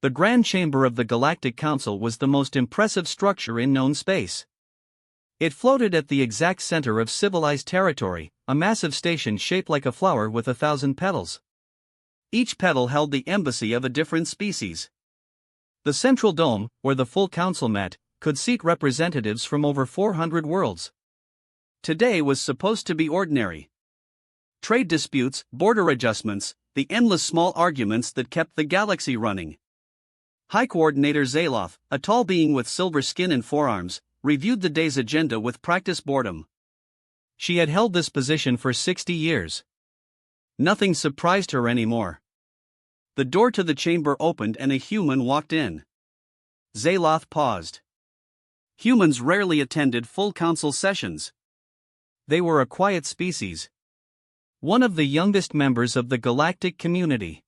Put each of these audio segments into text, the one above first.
The Grand Chamber of the Galactic Council was the most impressive structure in known space. It floated at the exact center of civilized territory, a massive station shaped like a flower with 1,000 petals. Each petal held the embassy of a different species. The central dome, where the full council met, could seat representatives from over 400 worlds. Today was supposed to be ordinary. Trade disputes, border adjustments, the endless small arguments that kept the galaxy running. High Coordinator Zaloth, a tall being with silver skin and forearms, reviewed the day's agenda with practiced boredom. She had held this position for 60 years. Nothing surprised her anymore. The door to the chamber opened and a human walked in. Zaloth paused. Humans rarely attended full council sessions. They were a quiet species. One of the youngest members of the galactic community.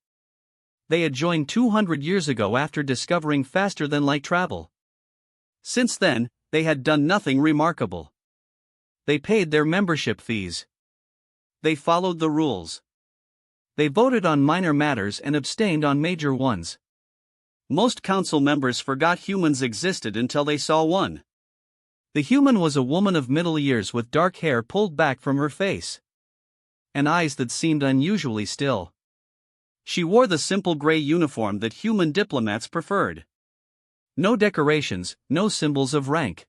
They had joined 200 years ago after discovering faster-than-light travel. Since then, they had done nothing remarkable. They paid their membership fees. They followed the rules. They voted on minor matters and abstained on major ones. Most council members forgot humans existed until they saw one. The human was a woman of middle years with dark hair pulled back from her face, and eyes that seemed unusually still. She wore the simple gray uniform that human diplomats preferred. No decorations, no symbols of rank.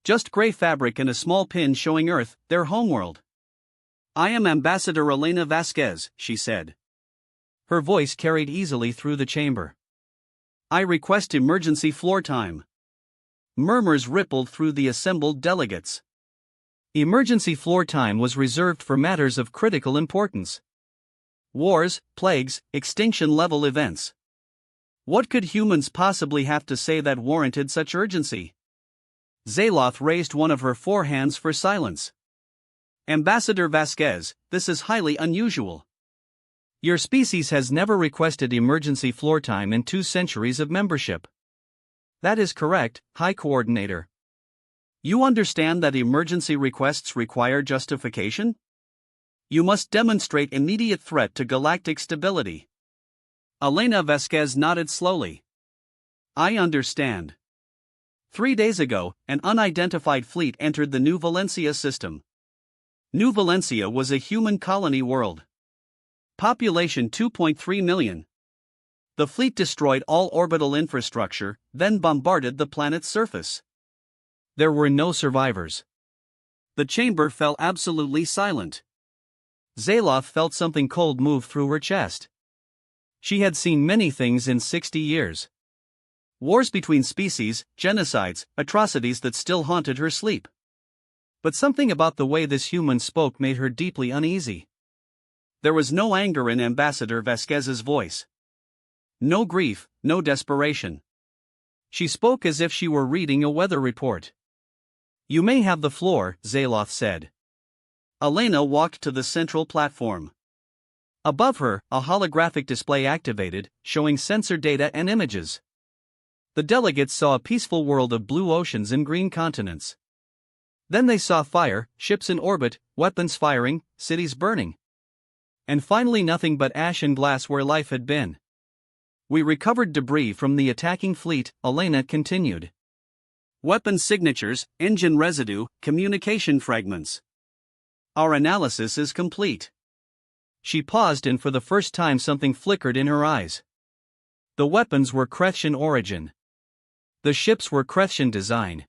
Just gray fabric and a small pin showing Earth, their homeworld. "I am Ambassador Elena Vasquez," she said. Her voice carried easily through the chamber. "I request emergency floor time." Murmurs rippled through the assembled delegates. Emergency floor time was reserved for matters of critical importance. Wars, plagues, extinction-level events. What could humans possibly have to say that warranted such urgency? Zaloth raised one of her four hands for silence. "Ambassador Vasquez, this is highly unusual. Your species has never requested emergency floor time in 2 centuries of membership." "That is correct, High Coordinator." "You understand that emergency requests require justification? You must demonstrate immediate threat to galactic stability." Elena Vasquez nodded slowly. "I understand. 3 days ago, an unidentified fleet entered the New Valencia system. New Valencia was a human colony world. Population 2.3 million. The fleet destroyed all orbital infrastructure, then bombarded the planet's surface. There were no survivors." The chamber fell absolutely silent. Zaloth felt something cold move through her chest. She had seen many things in 60 years. Wars between species, genocides, atrocities that still haunted her sleep. But something about the way this human spoke made her deeply uneasy. There was no anger in Ambassador Vasquez's voice. No grief, no desperation. She spoke as if she were reading a weather report. "You may have the floor," Zaloth said. Elena walked to the central platform. Above her, a holographic display activated, showing sensor data and images. The delegates saw a peaceful world of blue oceans and green continents. Then they saw fire, ships in orbit, weapons firing, cities burning. And finally nothing but ash and glass where life had been. "We recovered debris from the attacking fleet," Elena continued. "Weapon signatures, engine residue, communication fragments. Our analysis is complete." She paused and for the first time something flickered in her eyes. The weapons were Krethian origin. The ships were Krethian design.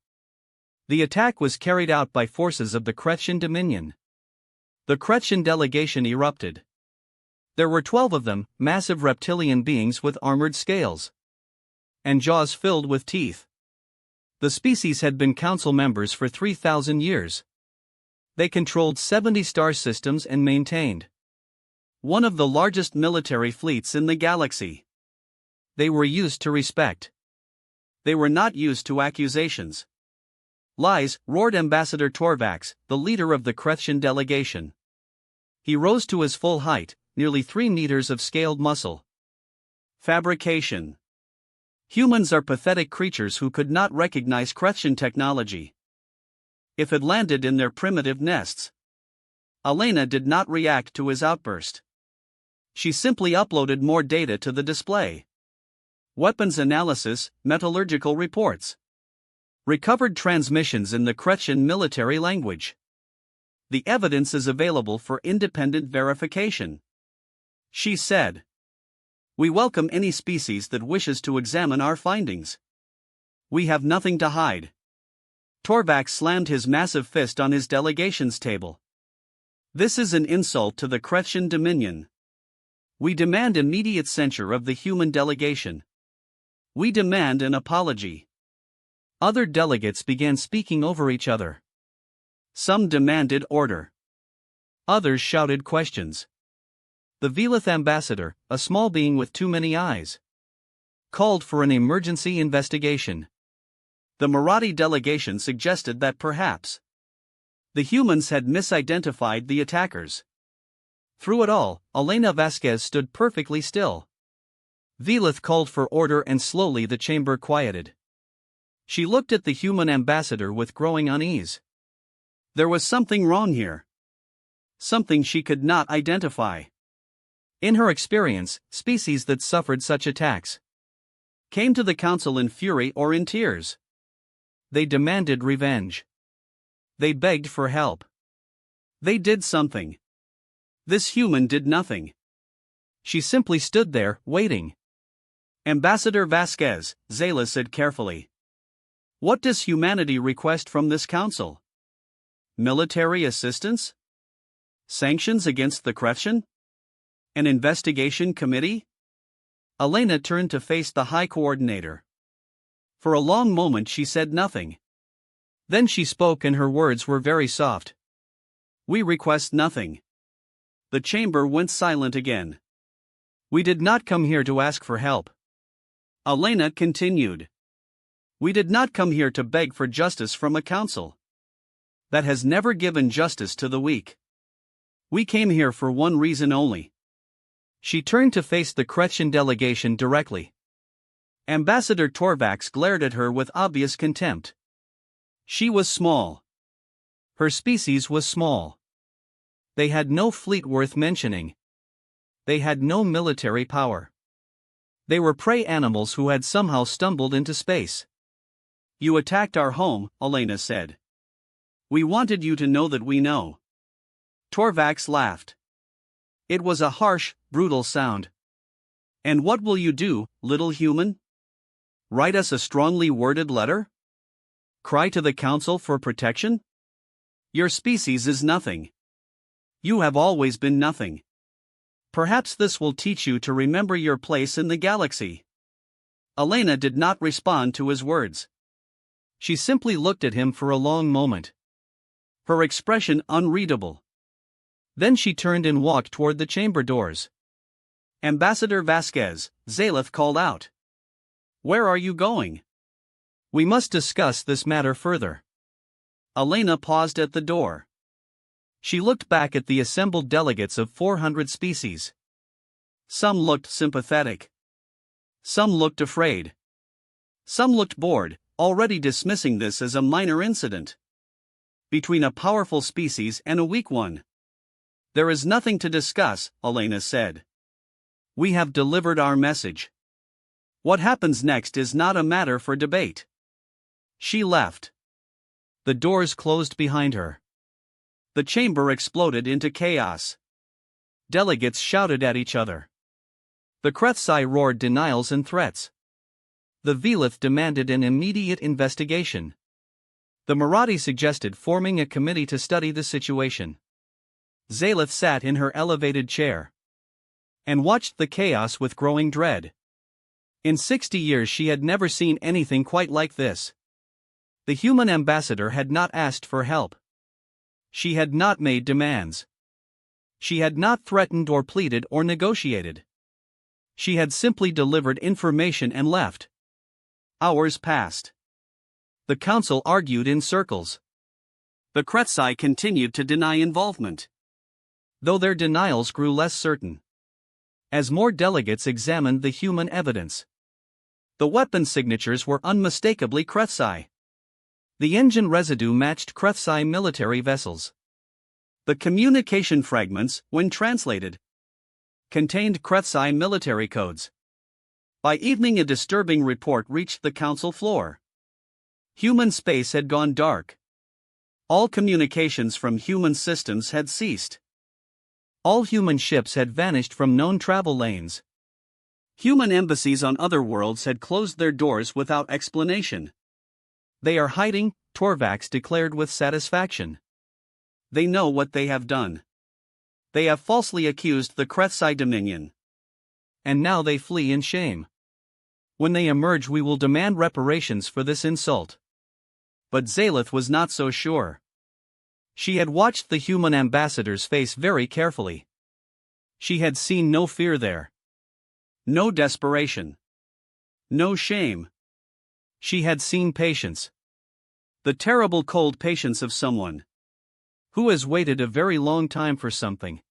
The attack was carried out by forces of the Krethian Dominion. The Krethian delegation erupted. There were 12 of them, massive reptilian beings with armored scales and jaws filled with teeth. The species had been council members for 3,000 years. They controlled 70 star systems and maintained one of the largest military fleets in the galaxy. They were used to respect. They were not used to accusations. "Lies," roared Ambassador Torvax, the leader of the Krethian delegation. He rose to his full height, nearly 3 meters of scaled muscle. "Fabrication. Humans are pathetic creatures who could not recognize Krethian technology. If it landed in their primitive nests." Elena did not react to his outburst. She simply uploaded more data to the display. Weapons analysis, metallurgical reports. Recovered transmissions in the Kretchen military language. The evidence is available for independent verification. She said. We welcome any species that wishes to examine our findings. We have nothing to hide. Torvax slammed his massive fist on his delegation's table. This is an insult to the Kretchen Dominion. We demand immediate censure of the human delegation. We demand an apology. Other delegates began speaking over each other. Some demanded order. Others shouted questions. The Velith ambassador, a small being with too many eyes, called for an emergency investigation. The Marathi delegation suggested that perhaps the humans had misidentified the attackers. Through it all, Elena Vasquez stood perfectly still. Velith called for order and slowly the chamber quieted. She looked at the human ambassador with growing unease. There was something wrong here. Something she could not identify. In her experience, species that suffered such attacks came to the council in fury or in tears. They demanded revenge. They begged for help. They did something. This human did nothing. She simply stood there, waiting. Ambassador Vasquez, Zayla said carefully. What does humanity request from this council? Military assistance? Sanctions against the Kretchen? An investigation committee? Elena turned to face the High Coordinator. For a long moment she said nothing. Then she spoke and her words were very soft. We request nothing. The chamber went silent again. We did not come here to ask for help. Elena continued. We did not come here to beg for justice from a council that has never given justice to the weak. We came here for one reason only. She turned to face the Kretchen delegation directly. Ambassador Torvax glared at her with obvious contempt. She was small. Her species was small. They had no fleet worth mentioning. They had no military power. They were prey animals who had somehow stumbled into space. You attacked our home, Elena said. We wanted you to know that we know. Torvax laughed. It was a harsh, brutal sound. And what will you do, little human? Write us a strongly worded letter? Cry to the council for protection? Your species is nothing. You have always been nothing. Perhaps this will teach you to remember your place in the galaxy. Elena did not respond to his words. She simply looked at him for a long moment. Her expression unreadable. Then she turned and walked toward the chamber doors. Ambassador Vasquez, Zaleth called out. Where are you going? We must discuss this matter further. Elena paused at the door. She looked back at the assembled delegates of 400 species. Some looked sympathetic. Some looked afraid. Some looked bored, already dismissing this as a minor incident between a powerful species and a weak one. There is nothing to discuss, Elena said. We have delivered our message. What happens next is not a matter for debate. She left. The doors closed behind her. The chamber exploded into chaos. Delegates shouted at each other. The Krethsai roared denials and threats. The Velith demanded an immediate investigation. The Marathi suggested forming a committee to study the situation. Zaleth sat in her elevated chair and watched the chaos with growing dread. In 60 years she had never seen anything quite like this. The human ambassador had not asked for help. She had not made demands. She had not threatened or pleaded or negotiated. She had simply delivered information and left. Hours passed. The council argued in circles. The Krethsai continued to deny involvement, though their denials grew less certain as more delegates examined the human evidence. The weapon signatures were unmistakably Krethsai. The engine residue matched Krethsai military vessels. The communication fragments, when translated, contained Krethsai military codes. By evening, a disturbing report reached the council floor. Human space had gone dark. All communications from human systems had ceased. All human ships had vanished from known travel lanes. Human embassies on other worlds had closed their doors without explanation. They are hiding, Torvax declared with satisfaction. They know what they have done. They have falsely accused the Krethsai Dominion. And now they flee in shame. When they emerge, we will demand reparations for this insult. But Zaleth was not so sure. She had watched the human ambassador's face very carefully. She had seen no fear there. No desperation. No shame. She had seen patience. The terrible cold patience of someone who has waited a very long time for something.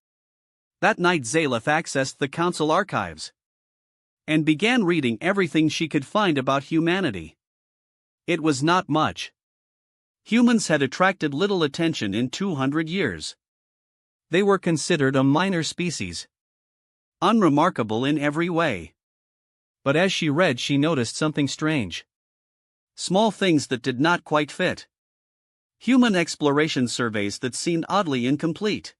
That night Zaleth accessed the council archives and began reading everything she could find about humanity. It was not much. Humans had attracted little attention in 200 years. They were considered a minor species, unremarkable in every way. But as she read, she noticed something strange. Small things that did not quite fit. Human exploration surveys that seemed oddly incomplete.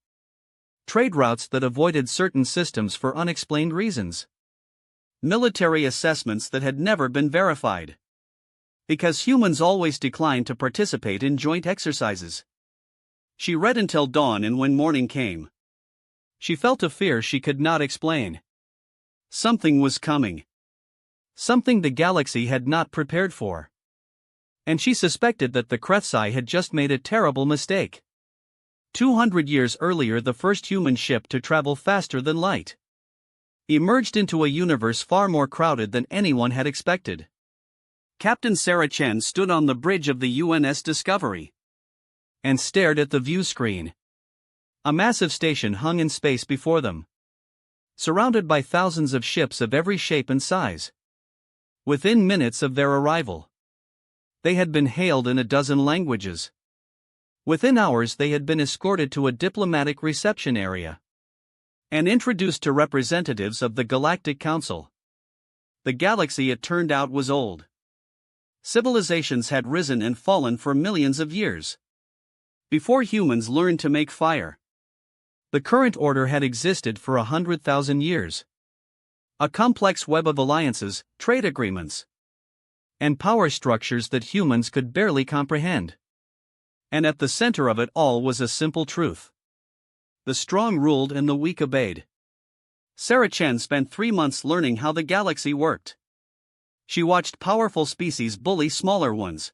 Trade routes that avoided certain systems for unexplained reasons. Military assessments that had never been verified. Because humans always declined to participate in joint exercises. She read until dawn, and when morning came, she felt a fear she could not explain. Something was coming. Something the galaxy had not prepared for. And she suspected that the Krethsai had just made a terrible mistake. 200 years earlier, the first human ship to travel faster than light emerged into a universe far more crowded than anyone had expected. Captain Sarah Chen stood on the bridge of the UNS Discovery and stared at the view screen. A massive station hung in space before them, surrounded by thousands of ships of every shape and size. Within minutes of their arrival, they had been hailed in a dozen languages. Within hours, they had been escorted to a diplomatic reception area and introduced to representatives of the Galactic Council. The galaxy, it turned out, was old. Civilizations had risen and fallen for millions of years before humans learned to make fire. The current order had existed for 100,000 years. A complex web of alliances, trade agreements, and power structures that humans could barely comprehend. And at the center of it all was a simple truth. The strong ruled and the weak obeyed. Sarah Chen spent 3 months learning how the galaxy worked. She watched powerful species bully smaller ones.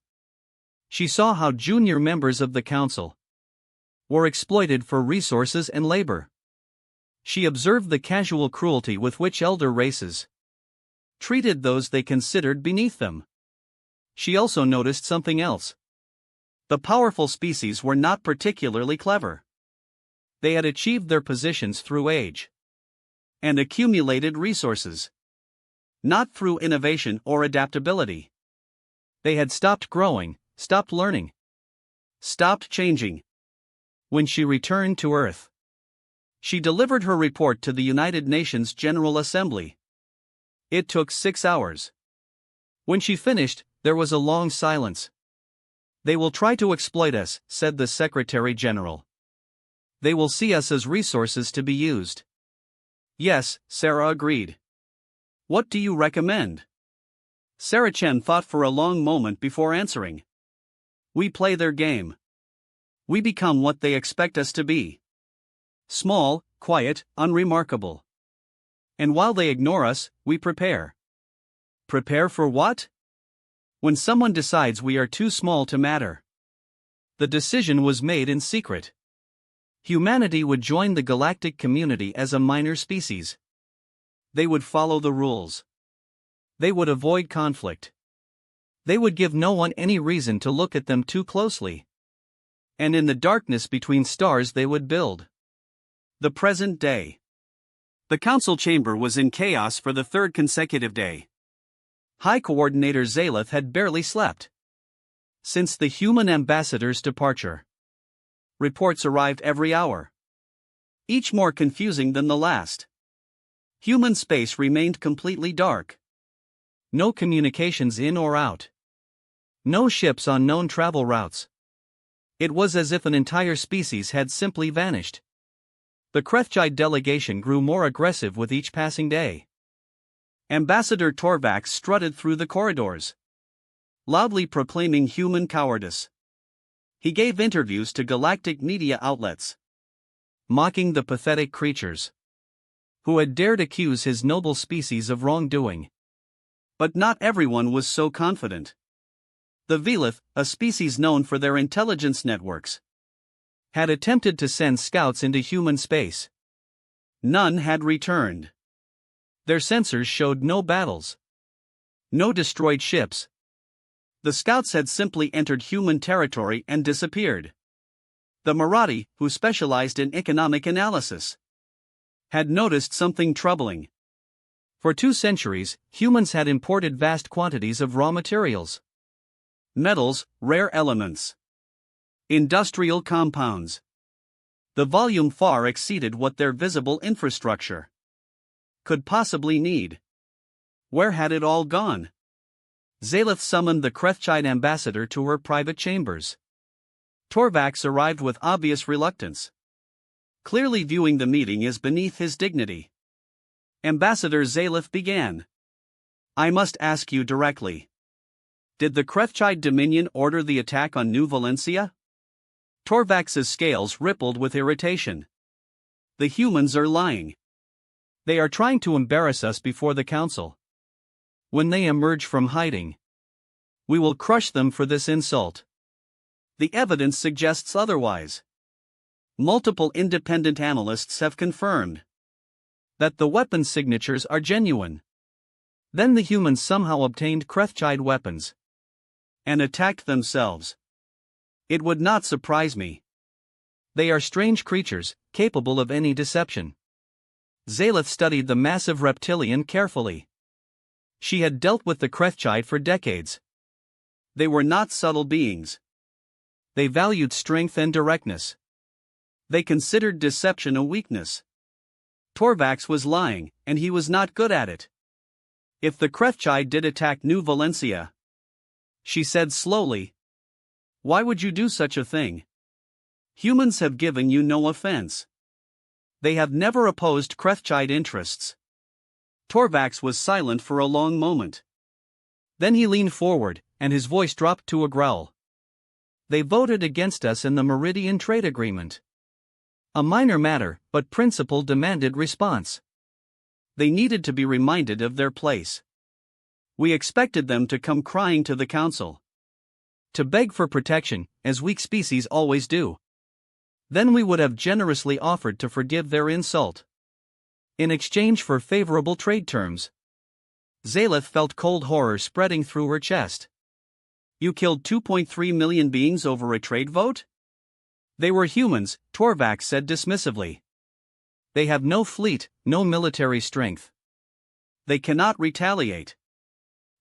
She saw how junior members of the council were exploited for resources and labor. She observed the casual cruelty with which elder races treated those they considered beneath them. She also noticed something else. The powerful species were not particularly clever. They had achieved their positions through age and accumulated resources, not through innovation or adaptability. They had stopped growing, stopped learning, stopped changing. When she returned to Earth, she delivered her report to the United Nations General Assembly. It took 6 hours. When she finished, there was a long silence. "They will try to exploit us," said the Secretary General. "They will see us as resources to be used." "Yes," Sarah agreed. "What do you recommend?" Sarah Chen thought for a long moment before answering. "We play their game. We become what they expect us to be. Small, quiet, unremarkable. And while they ignore us, we prepare." "Prepare for what?" "When someone decides we are too small to matter." The decision was made in secret. Humanity would join the galactic community as a minor species. They would follow the rules. They would avoid conflict. They would give no one any reason to look at them too closely. And in the darkness between stars they would build. The present day. The council chamber was in chaos for the third consecutive day. High Coordinator Zaleth had barely slept since the human ambassador's departure. Reports arrived every hour, each more confusing than the last. Human space remained completely dark. No communications in or out. No ships on known travel routes. It was as if an entire species had simply vanished. The Krethchide delegation grew more aggressive with each passing day. Ambassador Torvax strutted through the corridors, loudly proclaiming human cowardice. He gave interviews to galactic media outlets, mocking the pathetic creatures who had dared accuse his noble species of wrongdoing. But not everyone was so confident. The Velith, a species known for their intelligence networks, had attempted to send scouts into human space. None had returned. Their sensors showed no battles, no destroyed ships. The scouts had simply entered human territory and disappeared. The Marathi, who specialized in economic analysis, had noticed something troubling. For 2 centuries, humans had imported vast quantities of raw materials, metals, rare elements, industrial compounds. The volume far exceeded what their visible infrastructure could possibly need. Where had it all gone? Zaleth summoned the Krethchide ambassador to her private chambers. Torvax arrived with obvious reluctance, clearly viewing the meeting as beneath his dignity. Ambassador Zaleth began. I must ask you directly. Did the Krethchide Dominion order the attack on New Valencia? Torvax's scales rippled with irritation. The humans are lying. They are trying to embarrass us before the council. When they emerge from hiding, we will crush them for this insult. The evidence suggests otherwise. Multiple independent analysts have confirmed that the weapon signatures are genuine. Then the humans somehow obtained Krethchide weapons and attacked themselves. It would not surprise me. They are strange creatures, capable of any deception. Zaleth studied the massive reptilian carefully. She had dealt with the Krethchide for decades. They were not subtle beings. They valued strength and directness. They considered deception a weakness. Torvax was lying, and he was not good at it. If the Krethchide did attack New Valencia, she said slowly, why would you do such a thing? Humans have given you no offense. They have never opposed Krethchide interests. Torvax was silent for a long moment. Then he leaned forward, and his voice dropped to a growl. They voted against us in the Meridian Trade Agreement. A minor matter, but principle demanded response. They needed to be reminded of their place. We expected them to come crying to the council, to beg for protection, as weak species always do. Then we would have generously offered to forgive their insult in exchange for favorable trade terms. Zaleth felt cold horror spreading through her chest. You killed 2.3 million beings over a trade vote? They were humans, Torvax said dismissively. They have no fleet, no military strength. They cannot retaliate.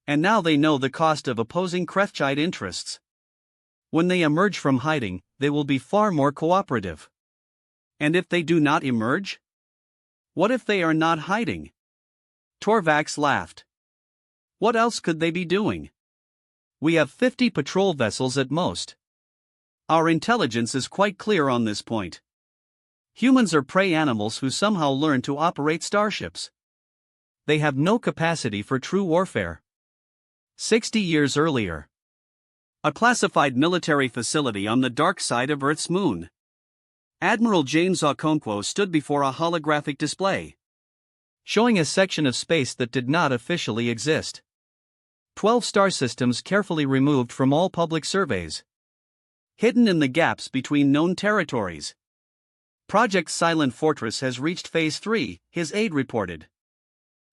And now they know the cost of opposing Krethchide interests. When they emerge from hiding, they will be far more cooperative. And if they do not emerge? What if they are not hiding? Torvax laughed. What else could they be doing? We have 50 patrol vessels at most. Our intelligence is quite clear on this point. Humans are prey animals who somehow learn to operate starships. They have no capacity for true warfare. 60 years earlier, a classified military facility on the dark side of Earth's moon, Admiral James Okonkwo stood before a holographic display, showing a section of space that did not officially exist. 12 star systems carefully removed from all public surveys, hidden in the gaps between known territories. Project Silent Fortress has reached Phase 3, his aide reported.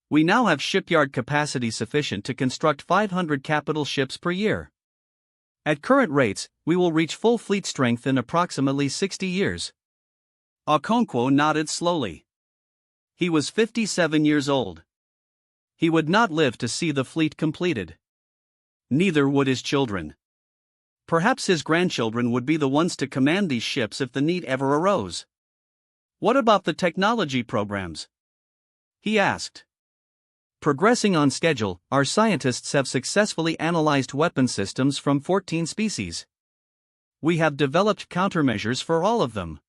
We now have shipyard capacity sufficient to construct 500 capital ships per year. At current rates, we will reach full fleet strength in approximately 60 years. Okonkwo nodded slowly. He was 57 years old. He would not live to see the fleet completed. Neither would his children. Perhaps his grandchildren would be the ones to command these ships if the need ever arose. What about the technology programs? He asked. Progressing on schedule, our scientists have successfully analyzed weapon systems from 14 species. We have developed countermeasures for all of them.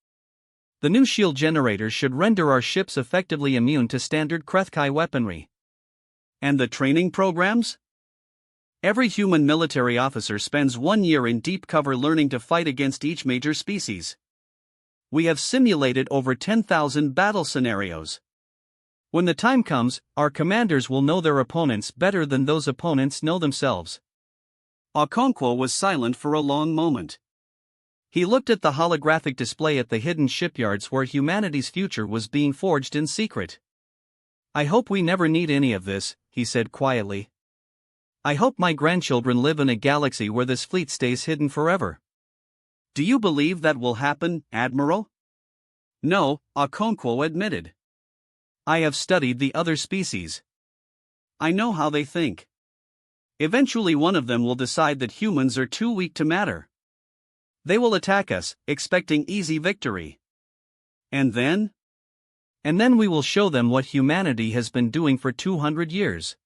The new shield generators should render our ships effectively immune to standard Krethkai weaponry. And the training programs? Every human military officer spends 1 year in deep cover learning to fight against each major species. We have simulated over 10,000 battle scenarios. When the time comes, our commanders will know their opponents better than those opponents know themselves. Okonkwo was silent for a long moment. He looked at the holographic display at the hidden shipyards where humanity's future was being forged in secret. I hope we never need any of this, he said quietly. I hope my grandchildren live in a galaxy where this fleet stays hidden forever. Do you believe that will happen, Admiral? No, Okonkwo admitted. I have studied the other species. I know how they think. Eventually one of them will decide that humans are too weak to matter. They will attack us, expecting easy victory. And then? And then we will show them what humanity has been doing for 200 years.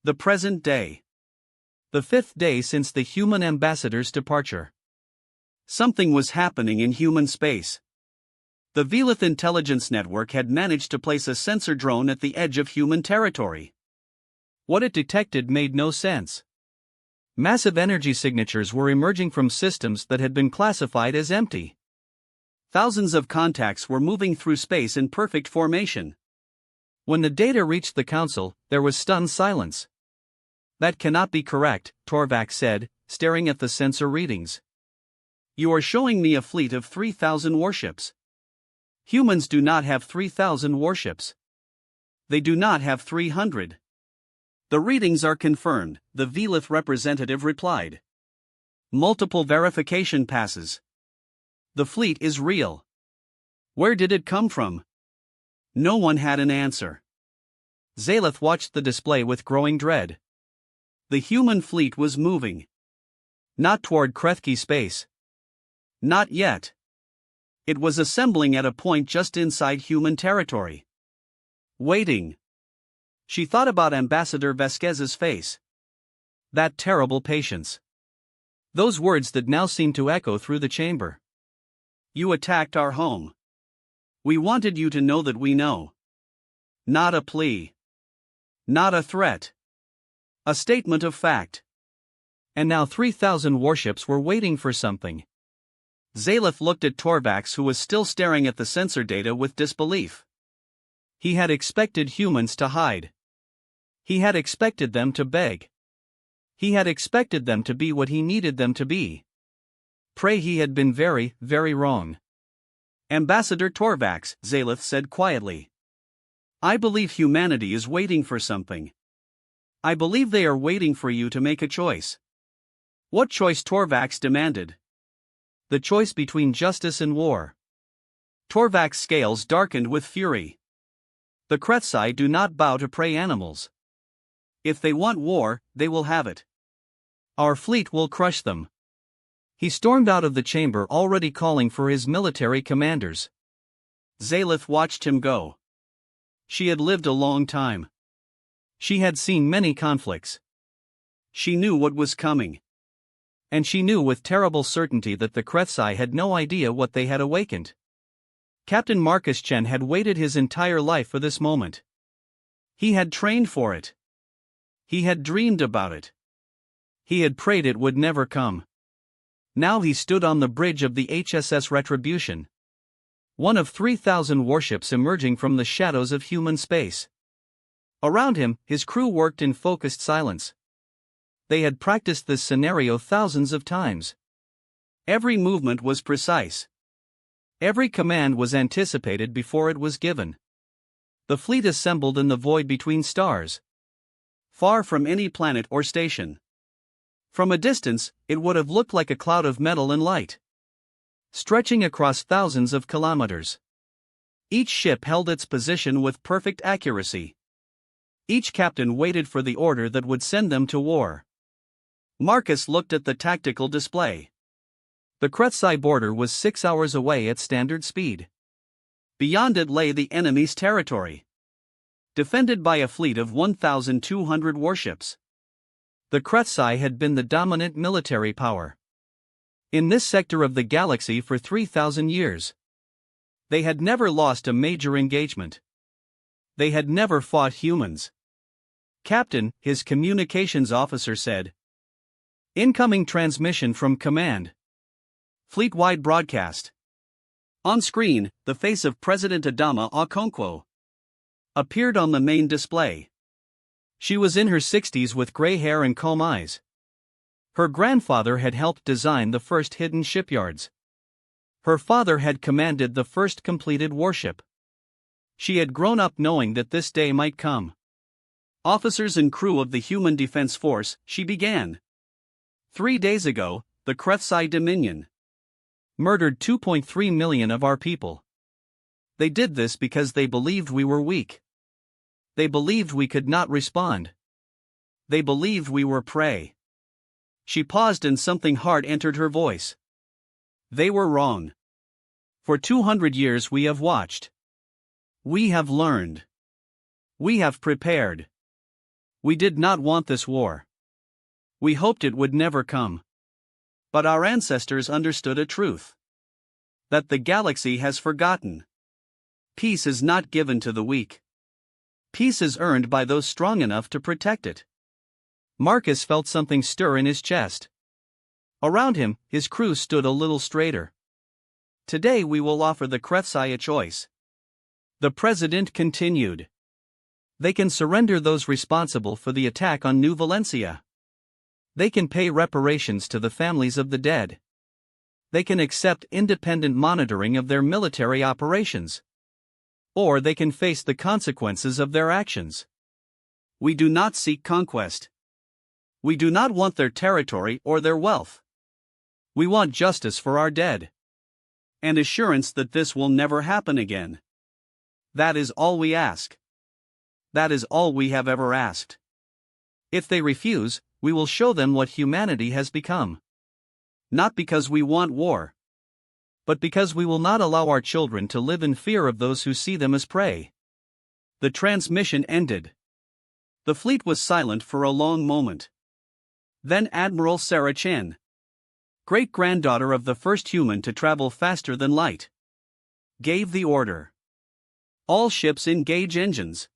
The present day. The 5th day since the human ambassador's departure. Something was happening in human space. The Velith intelligence network had managed to place a sensor drone at the edge of human territory. What it detected made no sense. Massive energy signatures were emerging from systems that had been classified as empty. Thousands of contacts were moving through space in perfect formation. When the data reached the council, there was stunned silence. That cannot be correct, Torvax said, staring at the sensor readings. You are showing me a fleet of 3,000 warships. Humans do not have 3,000 warships. They do not have 300. The readings are confirmed, the Velith representative replied. Multiple verification passes. The fleet is real. Where did it come from? No one had an answer. Zaleth watched the display with growing dread. The human fleet was moving. Not toward Krethki space. Not yet. It was assembling at a point just inside human territory. Waiting. She thought about Ambassador Vasquez's face. That terrible patience. Those words that now seemed to echo through the chamber. You attacked our home. We wanted you to know that we know. Not a plea. Not a threat. A statement of fact. And now 3,000 warships were waiting for something. Zaleth looked at Torvax, who was still staring at the sensor data with disbelief. He had expected humans to hide. He had expected them to beg. He had expected them to be what he needed them to be. Pray he had been very, very wrong. Ambassador Torvax, Zaleth said quietly. I believe humanity is waiting for something. I believe they are waiting for you to make a choice. What choice? Torvax demanded. The choice between justice and war. Torvax's scales darkened with fury. The Krethkai do not bow to prey animals. If they want war, they will have it. Our fleet will crush them. He stormed out of the chamber, already calling for his military commanders. Zaleth watched him go. She had lived a long time. She had seen many conflicts. She knew what was coming. And she knew with terrible certainty that the Krethkai had no idea what they had awakened. Captain Marcus Chen had waited his entire life for this moment. He had trained for it. He had dreamed about it. He had prayed it would never come. Now he stood on the bridge of the HSS Retribution. One of 3,000 warships emerging from the shadows of human space. Around him, his crew worked in focused silence. They had practiced this scenario thousands of times. Every movement was precise. Every command was anticipated before it was given. The fleet assembled in the void between stars. Far from any planet or station. From a distance, it would have looked like a cloud of metal and light. Stretching across thousands of kilometers. Each ship held its position with perfect accuracy. Each captain waited for the order that would send them to war. Marcus looked at the tactical display. The Krethkai border was 6 hours away at standard speed. Beyond it lay the enemy's territory. defended by a fleet of 1,200 warships. The Kretsai had been the dominant military power in this sector of the galaxy for 3,000 years. They had never lost a major engagement. They had never fought humans. "Captain," his communications officer said. "Incoming transmission from command. Fleet-wide broadcast." On screen, the face of President Adama Okonkwo appeared on the main display. She was in her 60s with gray hair and calm eyes. Her grandfather had helped design the first hidden shipyards. Her father had commanded the first completed warship. She had grown up knowing that this day might come. "Officers and crew of the Human Defense Force," she began. 3 days ago, the Kretsai Dominion murdered 2.3 million of our people. They did this because they believed we were weak. They believed we could not respond. They believed we were prey. She paused and something hard entered her voice. They were wrong. For 200 years we have watched. We have learned. We have prepared. We did not want this war. We hoped it would never come. But our ancestors understood a truth. That the galaxy has forgotten. Peace is not given to the weak. Peace is earned by those strong enough to protect it. Marcus felt something stir in his chest. Around him, his crew stood a little straighter. "Today we will offer the Kretsai a choice." The president continued. "They can surrender those responsible for the attack on New Valencia. They can pay reparations to the families of the dead. They can accept independent monitoring of their military operations. Or they can face the consequences of their actions. We do not seek conquest. We do not want their territory or their wealth. We want justice for our dead. And assurance that this will never happen again. That is all we ask. That is all we have ever asked. If they refuse, we will show them what humanity has become. Not because we want war, but because we will not allow our children to live in fear of those who see them as prey." The transmission ended. The fleet was silent for a long moment. Then Admiral Sarah Chen, great-granddaughter of the first human to travel faster than light, gave the order. "All ships engage engines.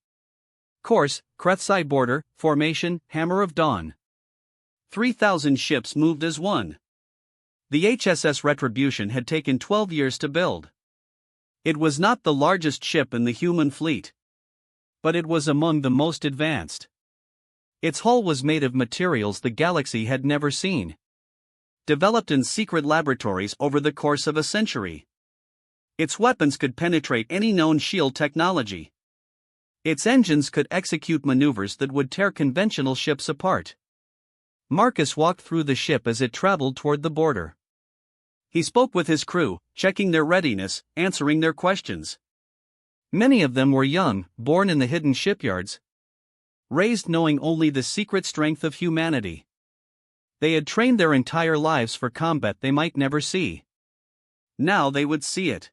Course, Kretsai border, formation, Hammer of Dawn." 3,000 ships moved as one. The HSS Retribution had taken 12 years to build. It was not the largest ship in the human fleet, but it was among the most advanced. Its hull was made of materials the galaxy had never seen, developed in secret laboratories over the course of a century. Its weapons could penetrate any known shield technology. Its engines could execute maneuvers that would tear conventional ships apart. Marcus walked through the ship as it traveled toward the border. He spoke with his crew, checking their readiness, answering their questions. Many of them were young, born in the hidden shipyards, raised knowing only the secret strength of humanity. They had trained their entire lives for combat they might never see. Now they would see it.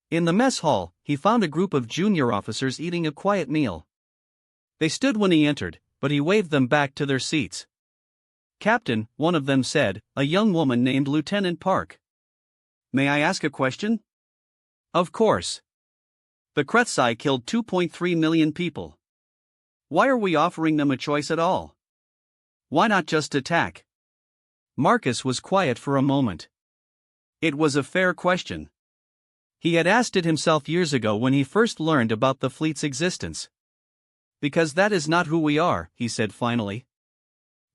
In the mess hall, he found a group of junior officers eating a quiet meal. They stood when he entered, but he waved them back to their seats. "Captain," one of them said, a young woman named Lieutenant Park. "May I ask a question?" "Of course." "The Kretsai killed 2.3 million people. Why are we offering them a choice at all? Why not just attack?" Marcus was quiet for a moment. It was a fair question. He had asked it himself years ago when he first learned about the fleet's existence. "Because that is not who we are," he said finally.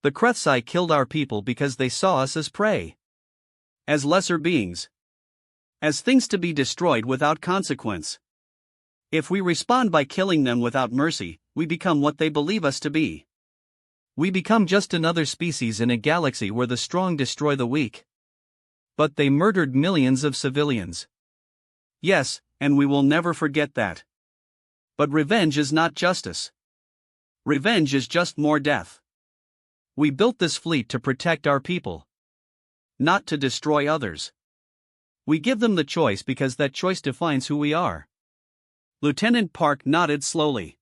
"The Kretsai killed our people because they saw us as prey. As lesser beings. As things to be destroyed without consequence. If we respond by killing them without mercy, we become what they believe us to be. We become just another species in a galaxy where the strong destroy the weak." But they murdered millions of civilians. Yes, and we will never forget that. But revenge is not justice. Revenge is just more death. We built this fleet to protect our people, not to destroy others. We give them the choice because that choice defines who we are." Lieutenant Park nodded slowly.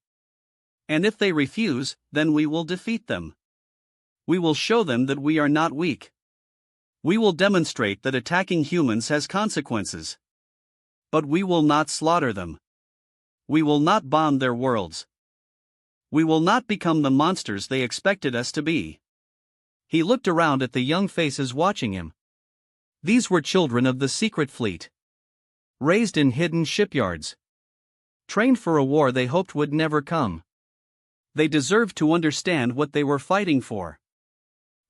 And if they refuse, then we will defeat them. We will show them that we are not weak. We will demonstrate that attacking humans has consequences. But we will not slaughter them. We will not bomb their worlds. We will not become the monsters they expected us to be. He looked around at the young faces watching him. These were children of the secret fleet. Raised in hidden shipyards. Trained for a war they hoped would never come. They deserved to understand what they were fighting for.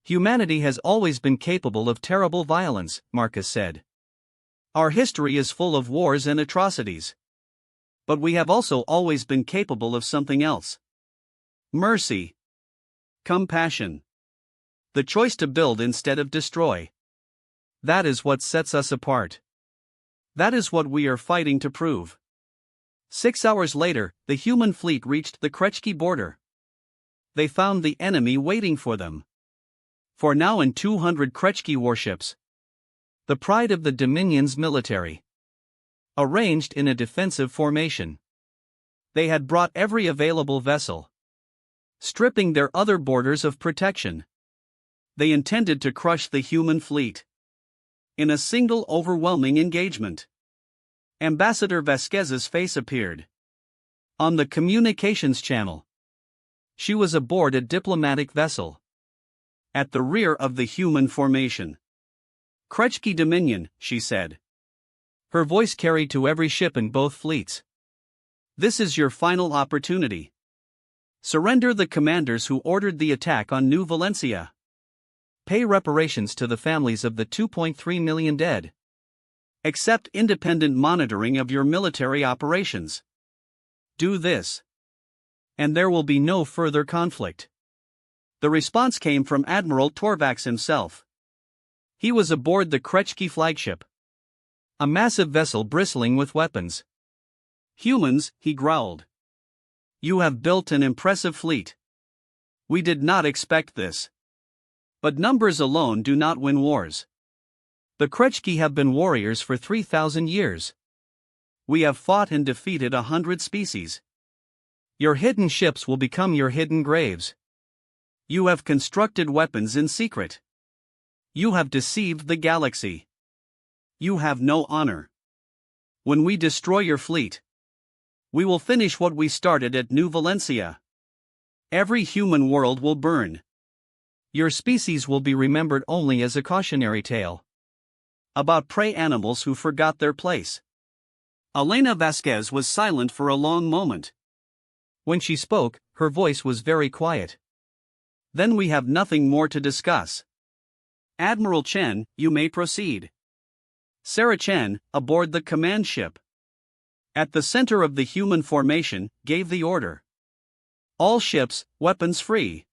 Humanity has always been capable of terrible violence, Marcus said. Our history is full of wars and atrocities. But we have also always been capable of something else. Mercy. Compassion. The choice to build instead of destroy. That is what sets us apart. That is what we are fighting to prove. 6 hours later, the human fleet reached the Krechki border. They found the enemy waiting for them. For now in 200 Krechki warships. The pride of the Dominion's military. Arranged in a defensive formation. They had brought every available vessel. Stripping their other borders of protection. They intended to crush the human fleet. In a single overwhelming engagement. Ambassador Vasquez's face appeared. On the communications channel. She was aboard a diplomatic vessel. At the rear of the human formation. Krechki Dominion, she said. Her voice carried to every ship in both fleets. This is your final opportunity. Surrender the commanders who ordered the attack on New Valencia. Pay reparations to the families of the 2.3 million dead. Accept independent monitoring of your military operations. Do this. And there will be no further conflict. The response came from Admiral Torvax himself. He was aboard the Krechki flagship. A massive vessel bristling with weapons. Humans, he growled. You have built an impressive fleet. We did not expect this. But numbers alone do not win wars. The Krechki have been warriors for 3,000 years. We have fought and defeated 100 species. Your hidden ships will become your hidden graves. You have constructed weapons in secret. You have deceived the galaxy. You have no honor. When we destroy your fleet, we will finish what we started at New Valencia. Every human world will burn. Your species will be remembered only as a cautionary tale. About prey animals who forgot their place. Elena Vasquez was silent for a long moment. When she spoke, her voice was very quiet. Then we have nothing more to discuss. Admiral Chen, you may proceed. Sarah Chen, aboard the command ship. At the center of the human formation, gave the order. All ships, weapons free.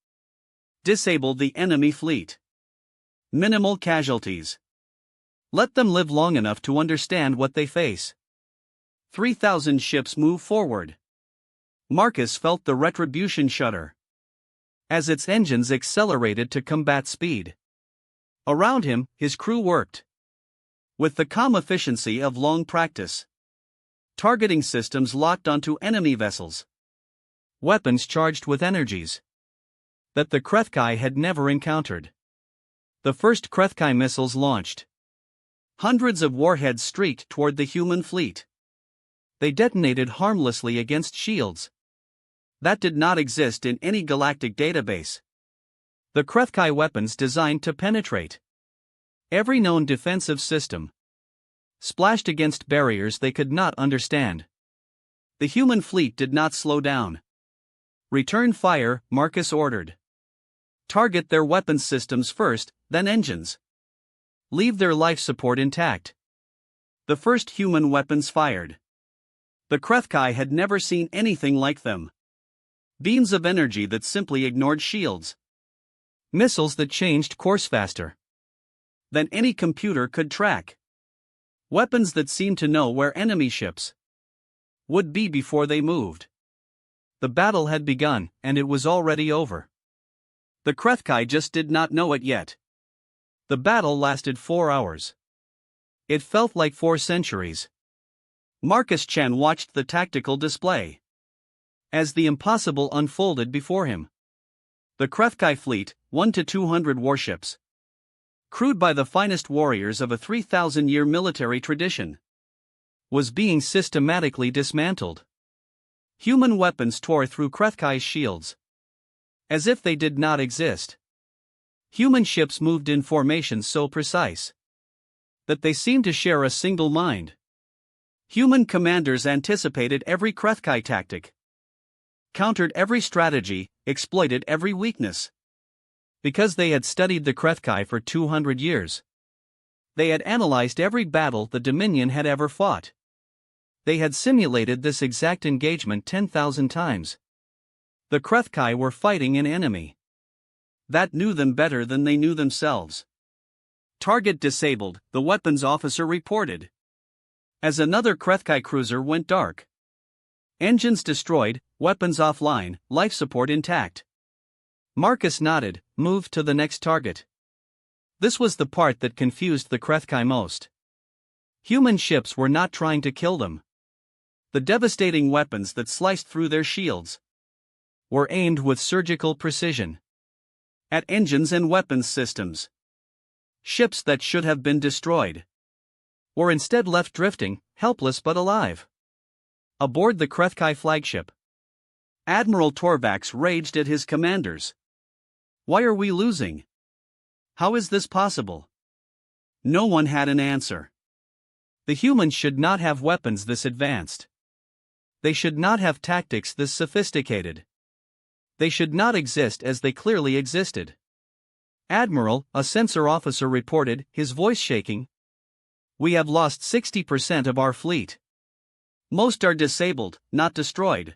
Disable the enemy fleet. Minimal casualties. Let them live long enough to understand what they face. 3,000 ships move forward. Marcus felt the retribution shudder. As its engines accelerated to combat speed. Around him, his crew worked. With the calm efficiency of long practice. Targeting systems locked onto enemy vessels. Weapons charged with energies that the Krethkai had never encountered. The first Krethkai missiles launched. Hundreds of warheads streaked toward the human fleet. They detonated harmlessly against shields. That did not exist in any galactic database. The Krethkai weapons designed to penetrate every known defensive system. Splashed against barriers they could not understand. The human fleet did not slow down. Return fire, Marcus ordered. Target their weapons systems first, then engines. Leave their life support intact. The first human weapons fired. The Krethkai had never seen anything like them. Beams of energy that simply ignored shields. Missiles that changed course faster than any computer could track. Weapons that seemed to know where enemy ships would be before they moved. The battle had begun, and it was already over. The Krethkai just did not know it yet. The battle lasted 4 hours. It felt like 4 centuries. Marcus Chen watched the tactical display. as the impossible unfolded before him. The Krethkai fleet, 1 to 200 warships, crewed by the finest warriors of a 3,000-year military tradition, was being systematically dismantled. Human weapons tore through Krethkai's shields, as if they did not exist. Human ships moved in formations so precise that they seemed to share a single mind. Human commanders anticipated every Krethkai tactic, countered every strategy, exploited every weakness. Because they had studied the Krethkai for 200 years. They had analyzed every battle the Dominion had ever fought. They had simulated this exact engagement 10,000 times. The Krethkai were fighting an enemy that knew them better than they knew themselves. Target disabled, the weapons officer reported, as another Krethkai cruiser went dark. Engines destroyed, weapons offline, life support intact. Marcus nodded, moved to the next target. This was the part that confused the Krethkai most. Human ships were not trying to kill them. The devastating weapons that sliced through their shields were aimed with surgical precision at engines and weapons systems. Ships that should have been destroyed were instead left drifting, helpless but alive. Aboard the Krethkai flagship, Admiral Torvax raged at his commanders. Why are we losing? How is this possible? No one had an answer. The humans should not have weapons this advanced. They should not have tactics this sophisticated. They should not exist as they clearly existed. Admiral, a sensor officer reported, his voice shaking. We have lost 60% of our fleet. Most are disabled, not destroyed.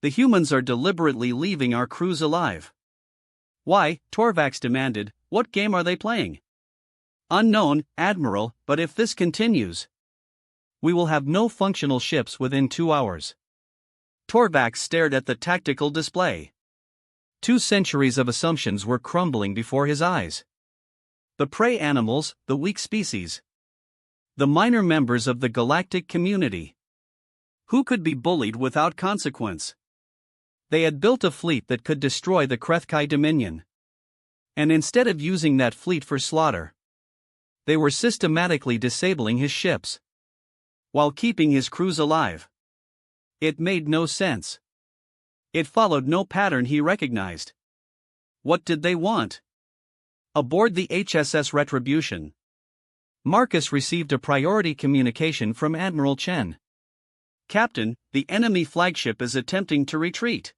The humans are deliberately leaving our crews alive. Why? Torvax demanded. What game are they playing? Unknown, Admiral, but if this continues, we will have no functional ships within 2 hours. Torvax stared at the tactical display. 2 centuries of assumptions were crumbling before his eyes. The prey animals, the weak species, the minor members of the galactic community, who could be bullied without consequence. They had built a fleet that could destroy the Krethkai Dominion. And instead of using that fleet for slaughter, they were systematically disabling his ships while keeping his crews alive. It made no sense. It followed no pattern he recognized. What did they want? Aboard the HSS Retribution, Marcus received a priority communication from Admiral Chen. Captain, the enemy flagship is attempting to retreat.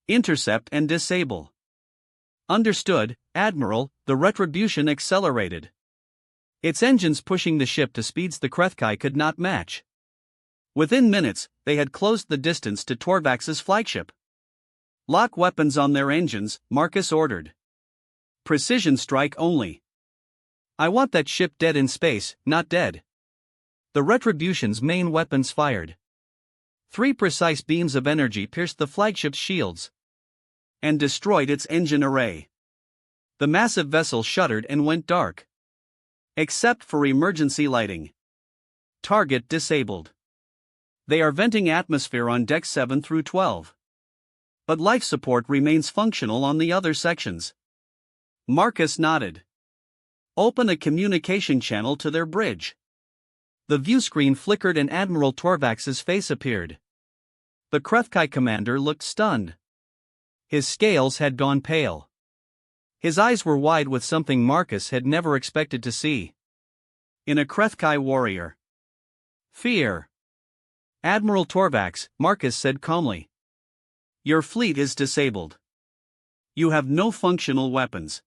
Intercept and disable. Understood, Admiral. The Retribution accelerated, its engines pushing the ship to speeds the Krethkai could not match. Within minutes, they had closed the distance to Torvax's flagship. Lock weapons on their engines, Marcus ordered. Precision strike only. I want that ship dead in space, not dead. The Retribution's main weapons fired. 3 precise beams of energy pierced the flagship's shields and destroyed its engine array. The massive vessel shuddered and went dark, except for emergency lighting. Target disabled. They are venting atmosphere on decks 7 through 12. But life support remains functional on the other sections. Marcus nodded. Open a communication channel to their bridge. The viewscreen flickered and Admiral Torvax's face appeared. The Krethkai commander looked stunned. His scales had gone pale. His eyes were wide with something Marcus had never expected to see in a Krethkai warrior. Fear. Admiral Torvax, Marcus said calmly. Your fleet is disabled. You have no functional weapons.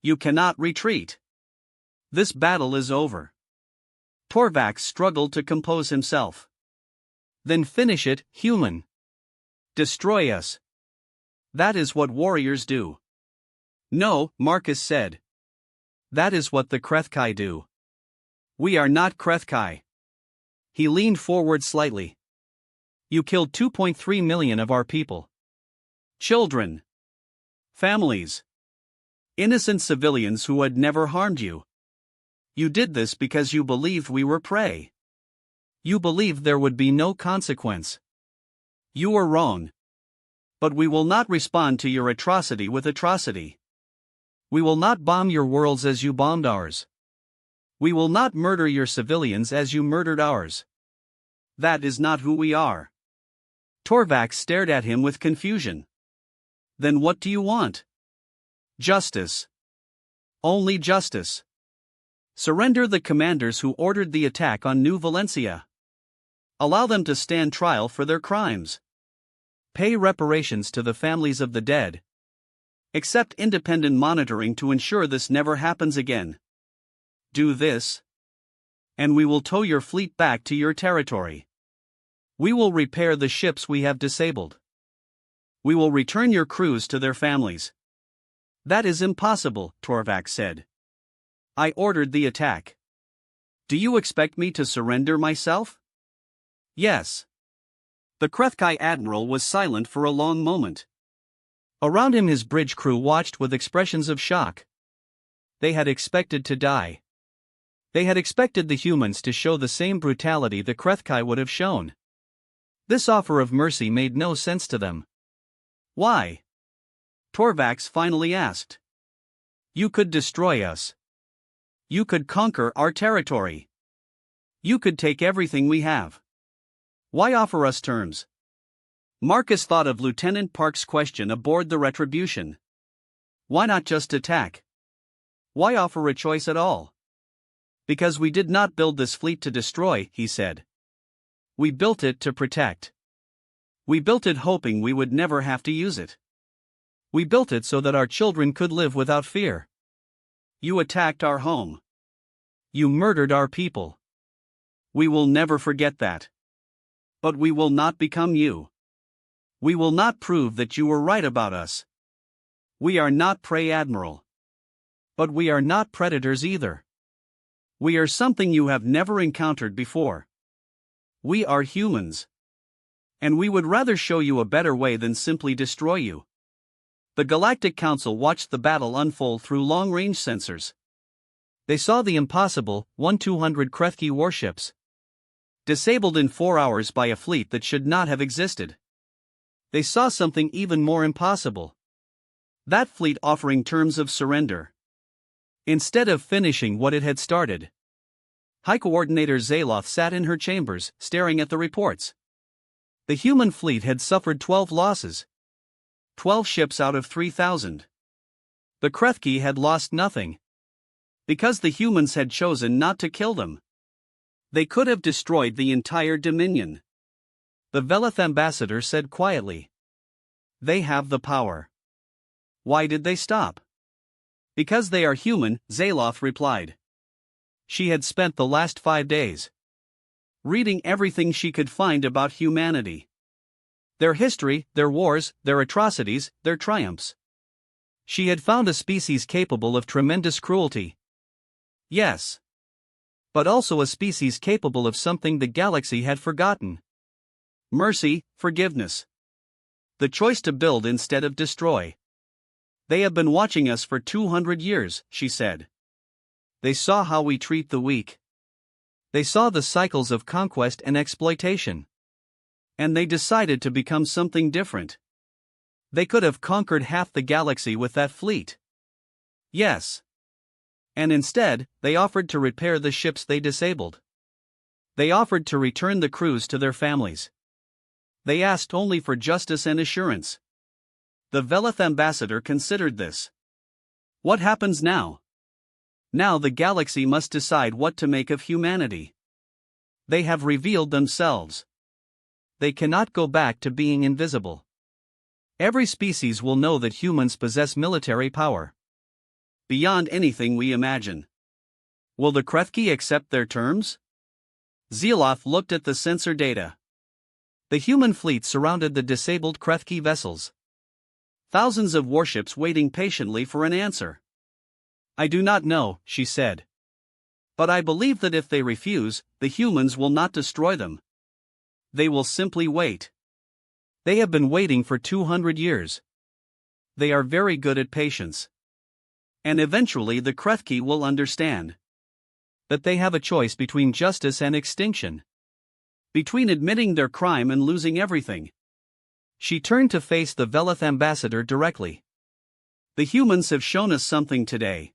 You cannot retreat. This battle is over. Torvax struggled to compose himself. Then finish it, human. Destroy us. That is what warriors do. No, Marcus said. That is what the Krethkai do. We are not Krethkai. He leaned forward slightly. You killed 2.3 million of our people. Children. Families. Innocent civilians who had never harmed you. You did this because you believed we were prey. You believed there would be no consequence. You are wrong. But we will not respond to your atrocity with atrocity. We will not bomb your worlds as you bombed ours. We will not murder your civilians as you murdered ours. That is not who we are. Torvax stared at him with confusion. Then what do you want? Justice. Only justice. Surrender the commanders who ordered the attack on New Valencia. Allow them to stand trial for their crimes. Pay reparations to the families of the dead. Accept independent monitoring to ensure this never happens again. Do this, and we will tow your fleet back to your territory. We will repair the ships we have disabled. We will return your crews to their families. That is impossible, Torvax said. I ordered the attack. Do you expect me to surrender myself? Yes. The Krethkai admiral was silent for a long moment. Around him his bridge crew watched with expressions of shock. They had expected to die. They had expected the humans to show the same brutality the Krethkai would have shown. This offer of mercy made no sense to them. Why? Torvax finally asked. You could destroy us. You could conquer our territory. You could take everything we have. Why offer us terms? Marcus thought of Lieutenant Park's question aboard the Retribution. Why not just attack? Why offer a choice at all? Because we did not build this fleet to destroy, he said. We built it to protect. We built it hoping we would never have to use it. We built it so that our children could live without fear. You attacked our home. You murdered our people. We will never forget that. But we will not become you. We will not prove that you were right about us. We are not prey, Admiral. But we are not predators either. We are something you have never encountered before. We are humans. And we would rather show you a better way than simply destroy you. The Galactic Council watched the battle unfold through long-range sensors. They saw the impossible, 1-200 Krethki warships. Disabled in 4 hours by a fleet that should not have existed. They saw something even more impossible. That fleet offering terms of surrender. Instead of finishing what it had started. High Coordinator Zaloth sat in her chambers, staring at the reports. The human fleet had suffered 12 losses. 12 ships out of 3,000. The Krethki had lost nothing. Because the humans had chosen not to kill them. They could have destroyed the entire Dominion. The Velith ambassador said quietly. They have the power. Why did they stop? Because they are human, Zaloth replied. She had spent the last 5 days reading everything she could find about humanity. Their history, their wars, their atrocities, their triumphs. She had found a species capable of tremendous cruelty. Yes. But also a species capable of something the galaxy had forgotten. Mercy, forgiveness. The choice to build instead of destroy. They have been watching us for 200 years, she said. They saw how we treat the weak. They saw the cycles of conquest and exploitation. And they decided to become something different. They could have conquered half the galaxy with that fleet. Yes. And instead, they offered to repair the ships they disabled. They offered to return the crews to their families. They asked only for justice and assurance. The Velith ambassador considered this. What happens now? Now the galaxy must decide what to make of humanity. They have revealed themselves. They cannot go back to being invisible. Every species will know that humans possess military power. Beyond anything we imagine. Will the Krethki accept their terms? Zaloth looked at the sensor data. The human fleet surrounded the disabled Krethki vessels. Thousands of warships waiting patiently for an answer. I do not know, she said. But I believe that if they refuse, the humans will not destroy them. They will simply wait. They have been waiting for 200 years. They are very good at patience. And eventually the Krethki will understand that they have a choice between justice and extinction. Between admitting their crime and losing everything. She turned to face the Velith ambassador directly. The humans have shown us something today.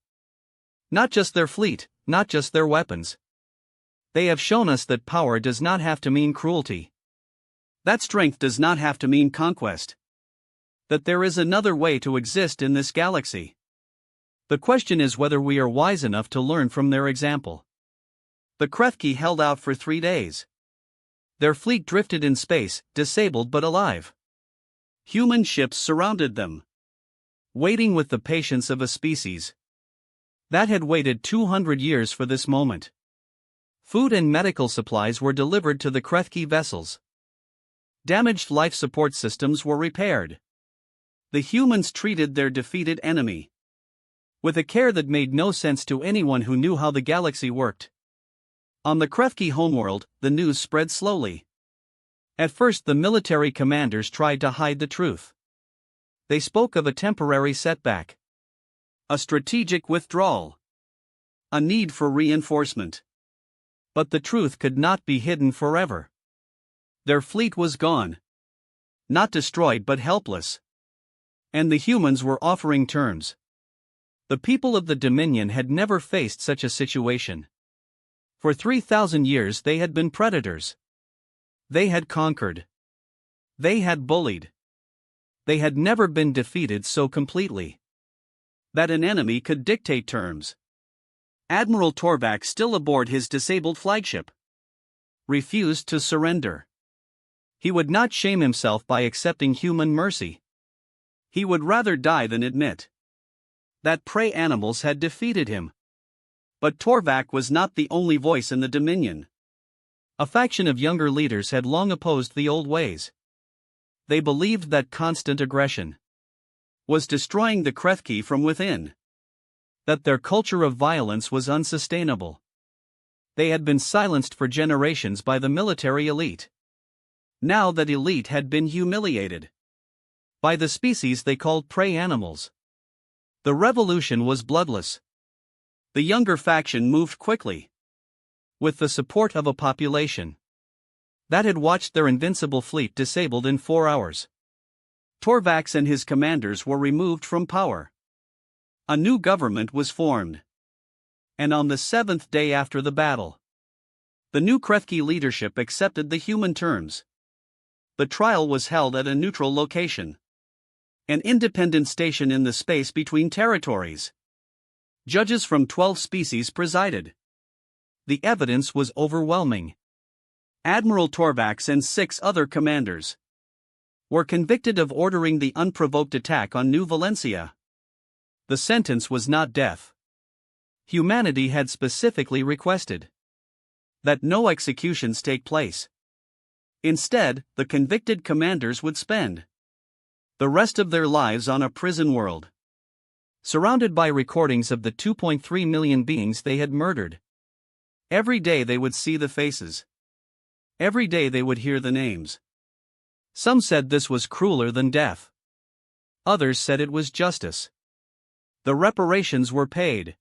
Not just their fleet, not just their weapons. They have shown us that power does not have to mean cruelty. That strength does not have to mean conquest. That there is another way to exist in this galaxy. The question is whether we are wise enough to learn from their example. The Krefki held out for 3 days. Their fleet drifted in space, disabled but alive. Human ships surrounded them, waiting with the patience of a species that had waited 200 years for this moment. Food and medical supplies were delivered to the Krefki vessels. Damaged life support systems were repaired. The humans treated their defeated enemy with a care that made no sense to anyone who knew how the galaxy worked. On the Krefki homeworld, the news spread slowly. At first, the military commanders tried to hide the truth. They spoke of a temporary setback, a strategic withdrawal, a need for reinforcement. But the truth could not be hidden forever. Their fleet was gone. Not destroyed but helpless. And the humans were offering terms. The people of the Dominion had never faced such a situation. For 3,000 years they had been predators. They had conquered. They had bullied. They had never been defeated so completely that an enemy could dictate terms. Admiral Torvak, still aboard his disabled flagship, refused to surrender. He would not shame himself by accepting human mercy. He would rather die than admit that prey animals had defeated him. But Torvak was not the only voice in the Dominion. A faction of younger leaders had long opposed the old ways. They believed that constant aggression was destroying the Krefki from within. That their culture of violence was unsustainable. They had been silenced for generations by the military elite. Now that elite had been humiliated by the species they called prey animals. The revolution was bloodless. The younger faction moved quickly, with the support of a population that had watched their invincible fleet disabled in 4 hours. Torvax and his commanders were removed from power. A new government was formed. And on the 7th day after the battle, the new Krefki leadership accepted the human terms. The trial was held at a neutral location, an independent station in the space between territories. Judges from 12 species presided. The evidence was overwhelming. Admiral Torvax and 6 other commanders were convicted of ordering the unprovoked attack on New Valencia. The sentence was not death. Humanity had specifically requested that no executions take place. Instead, the convicted commanders would spend the rest of their lives on a prison world, surrounded by recordings of the 2.3 million beings they had murdered. Every day they would see the faces. Every day they would hear the names. Some said this was crueler than death. Others said it was justice. The reparations were paid.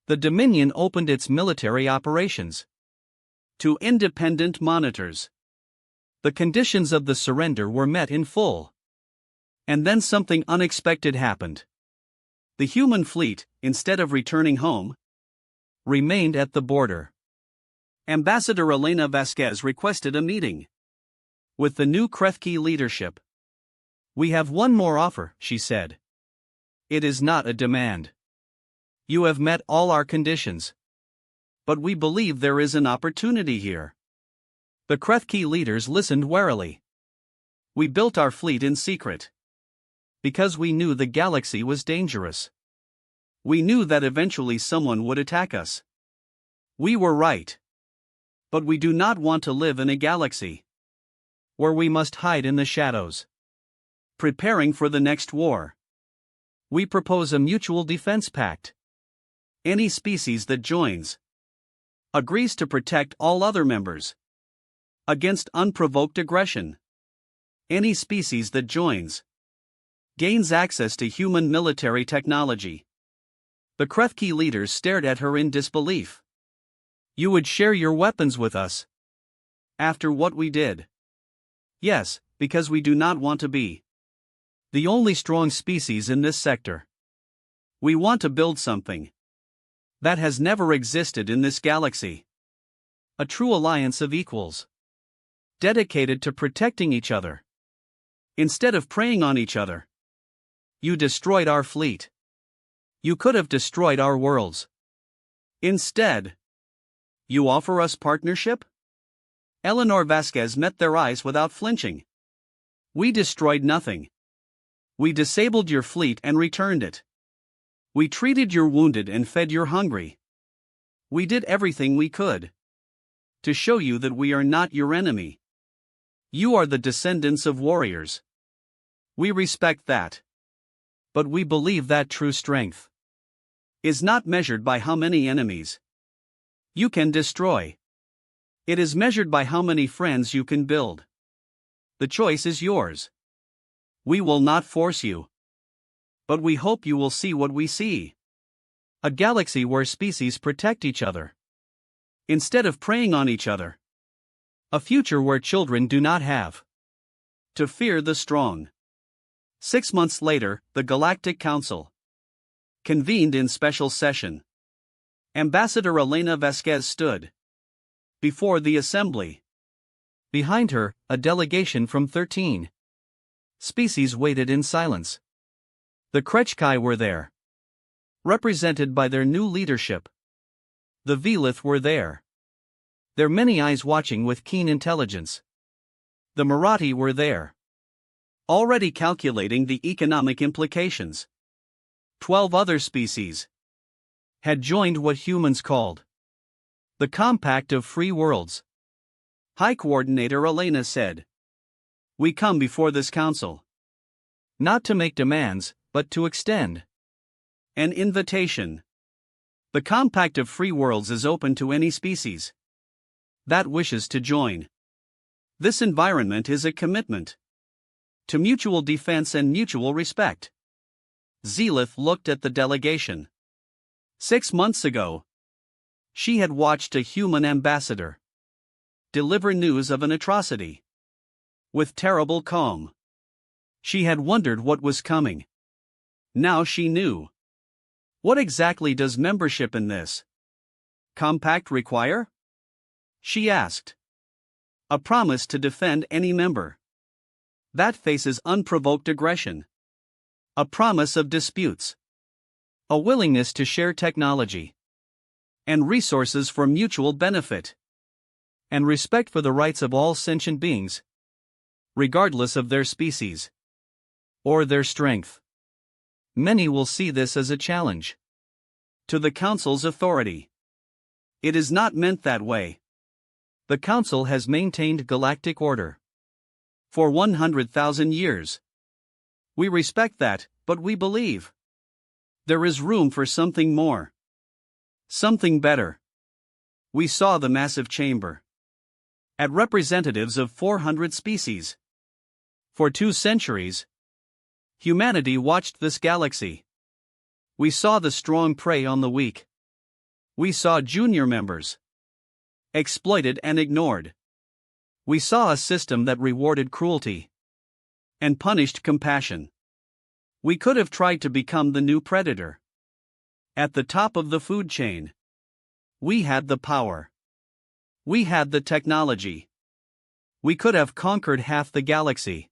The Dominion opened its military operations to independent monitors. The conditions of the surrender were met in full. And then something unexpected happened. The human fleet, instead of returning home, remained at the border. Ambassador Elena Vasquez requested a meeting with the new Krefki leadership. "We have one more offer," she said. "It is not a demand. You have met all our conditions. But we believe there is an opportunity here." The Krefki leaders listened warily. "We built our fleet in secret because we knew the galaxy was dangerous. We knew that eventually someone would attack us. We were right. But we do not want to live in a galaxy where we must hide in the shadows, preparing for the next war. We propose a mutual defense pact. Any species that joins agrees to protect all other members against unprovoked aggression. Any species that joins gains access to human military technology." The Krefki leaders stared at her in disbelief. "You would share your weapons with us? After what we did?" "Yes, because we do not want to be the only strong species in this sector. We want to build something that has never existed in this galaxy. A true alliance of equals, dedicated to protecting each other. Instead of preying on each other, you destroyed our fleet. You could have destroyed our worlds. Instead, you offer us partnership? Eleanor Vasquez met their eyes without flinching. We destroyed nothing. We disabled your fleet and returned it. We treated your wounded and fed your hungry. We did everything we could to show you that we are not your enemy. You are the descendants of warriors. We respect that. But we believe that true strength is not measured by how many enemies you can destroy. It is measured by how many friends you can build. The choice is yours. We will not force you. But we hope you will see what we see. A galaxy where species protect each other instead of preying on each other. A future where children do not have to fear the strong. 6 months later, the Galactic Council convened in special session. Ambassador Elena Vasquez stood before the assembly. Behind her, a delegation from 13 species waited in silence. The Krechkai were there, represented by their new leadership. The Velith were there, their many eyes watching with keen intelligence. The Marathi were there, already calculating the economic implications. 12 other species had joined what humans called the Compact of Free Worlds. High Coordinator Elena said, "We come before this council not to make demands, but to extend an invitation. The Compact of Free Worlds is open to any species that wishes to join. This environment is a commitment to mutual defense and mutual respect." Zelith looked at the delegation. 6 months ago, she had watched a human ambassador deliver news of an atrocity with terrible calm. She had wondered what was coming. Now she knew. What exactly does membership in this compact require? She asked. A promise to defend any member that faces unprovoked aggression. A promise of disputes. A willingness to share technology and resources for mutual benefit. And respect for the rights of all sentient beings, regardless of their species or their strength. Many will see this as a challenge to the Council's authority. It is not meant that way. The Council has maintained galactic order for 100,000 years. We respect that, but we believe there is room for something more. Something better. We saw the massive chamber at representatives of 400 species. For 2 centuries, humanity watched this galaxy. We saw the strong prey on the weak. We saw junior members exploited and ignored. We saw a system that rewarded cruelty and punished compassion. We could have tried to become the new predator. At the top of the food chain, we had the power. We had the technology. We could have conquered half the galaxy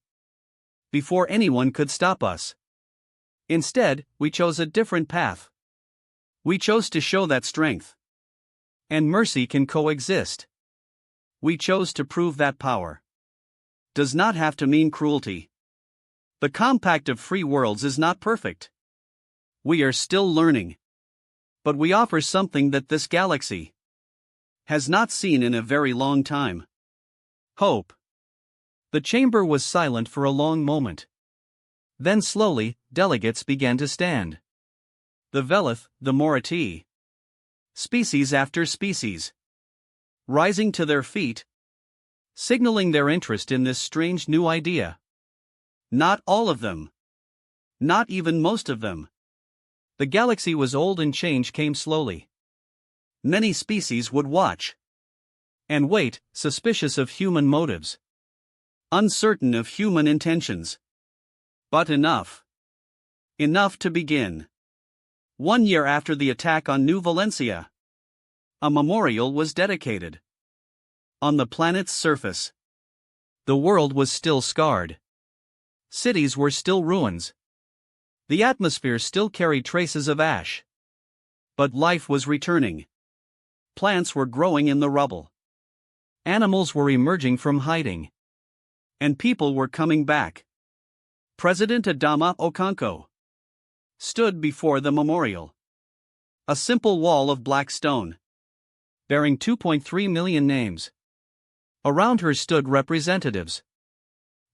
before anyone could stop us. Instead, we chose a different path. We chose to show that strength and mercy can coexist. We chose to prove that power does not have to mean cruelty. The Compact of Free Worlds is not perfect. We are still learning. But we offer something that this galaxy has not seen in a very long time. Hope. The chamber was silent for a long moment. Then slowly, delegates began to stand. The Velith, the Marathi. Species after species. Rising to their feet. Signaling their interest in this strange new idea. Not all of them. Not even most of them. The galaxy was old and change came slowly. Many species would watch and wait, suspicious of human motives. uncertain of human intentions. But enough. Enough to begin. 1 year after the attack on New Valencia, a memorial was dedicated. On the planet's surface, the world was still scarred. Cities were still ruins. The atmosphere still carried traces of ash. But life was returning. Plants were growing in the rubble. Animals were emerging from hiding. And people were coming back. President Adama Okonkwo stood before the memorial. A simple wall of black stone, bearing 2.3 million names. Around her stood representatives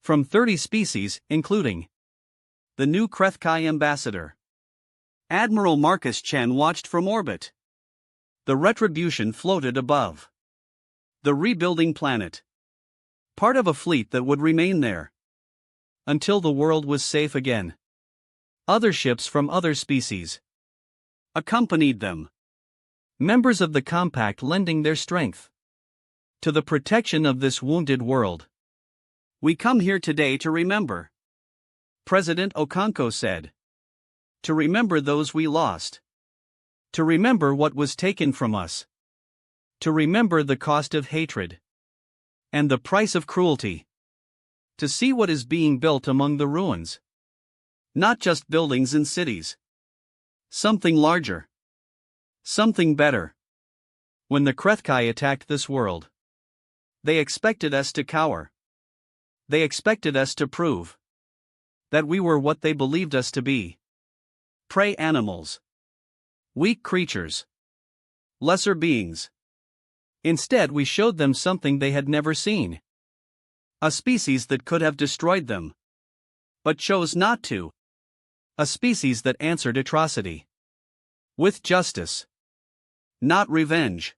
from 30 species, including the new Krethkai ambassador. Admiral Marcus Chen watched from orbit. The Retribution floated above. The rebuilding planet. Part of a fleet that would remain there until the world was safe again. Other ships from other species accompanied them. Members of the compact lending their strength to the protection of this wounded world. We come here today to remember, President Okonkwo said. To remember those we lost. To remember what was taken from us. To remember the cost of hatred and the price of cruelty. To see what is being built among the ruins. Not just buildings and cities. Something larger. Something better. When the Krethkai attacked this world, they expected us to cower. They expected us to prove that we were what they believed us to be. Prey animals. Weak creatures. Lesser beings. Instead, we showed them something they had never seen. A species that could have destroyed them, but chose not to. A species that answered atrocity with justice, not revenge.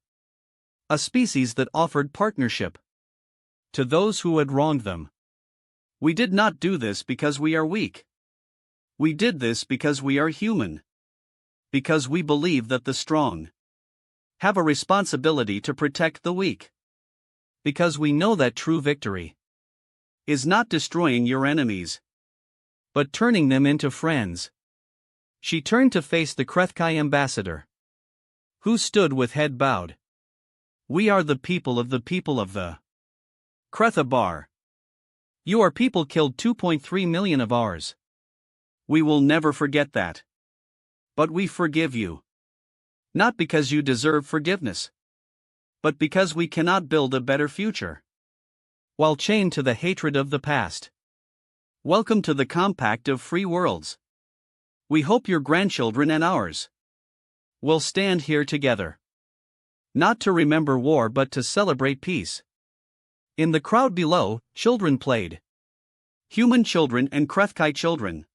A species that offered partnership to those who had wronged them. We did not do this because we are weak. We did this because we are human. Because we believe that the strong have a responsibility to protect the weak. Because we know that true victory is not destroying your enemies, but turning them into friends. She turned to face the Krethkai ambassador, who stood with head bowed. We are the people of the Krethabar. Your people killed 2.3 million of ours. We will never forget that. But we forgive you. Not because you deserve forgiveness, but because we cannot build a better future while chained to the hatred of the past. Welcome to the compact of free worlds. We hope your grandchildren and ours will stand here together. Not to remember war but to celebrate peace. In the crowd below, children played. Human children and Krethkai children.